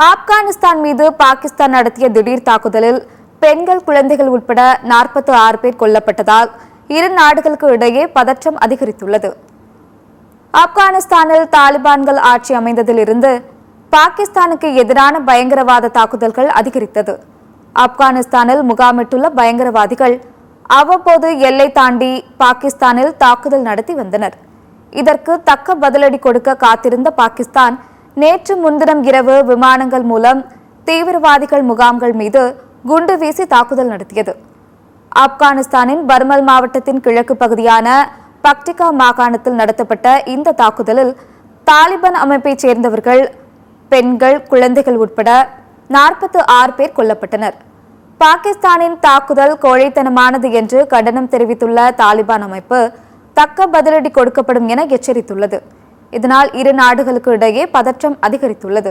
ஆப்கானிஸ்தான் மீது பாகிஸ்தான் நடத்திய திடீர் தாக்குதலில் பெண்கள், குழந்தைகள் உட்பட 46 பேர் கொல்லப்பட்டதால் இரு நாடுகளுக்கு இடையே பதற்றம் அதிகரித்துள்ளது. ஆப்கானிஸ்தானில் தாலிபான்கள் ஆட்சி அமைந்ததிலிருந்து பாகிஸ்தானுக்கு எதிரான பயங்கரவாத தாக்குதல்கள் அதிகரித்தது. ஆப்கானிஸ்தானில் முகாமிட்டுள்ள பயங்கரவாதிகள் அவ்வப்போது எல்லை தாண்டி பாகிஸ்தானில் தாக்குதல் நடத்தி வந்தனர். இதற்கு தக்க பதிலடி கொடுக்க காத்திருந்த பாகிஸ்தான் நேற்று முன்தினம் இரவு விமானங்கள் மூலம் தீவிரவாதிகள் முகாம்கள் மீது குண்டு வீசி தாக்குதல் நடத்தியது. ஆப்கானிஸ்தானின் பர்மல் மாவட்டத்தின் கிழக்கு பகுதியான பக்டிகா மாகாணத்தில் நடத்தப்பட்ட இந்த தாக்குதலில் தாலிபான் அமைப்பைச் சேர்ந்தவர்கள், பெண்கள், குழந்தைகள் உட்பட 46 பேர் கொல்லப்பட்டனர். பாகிஸ்தானின் தாக்குதல் கோழைத்தனமானது என்று கண்டனம் தெரிவித்துள்ள தாலிபான் அமைப்பு தக்க பதிலடி கொடுக்கப்படும் என எச்சரித்துள்ளது. இதனால் இரு நாடுகளுக்கு இடையே பதற்றம் அதிகரித்துள்ளது.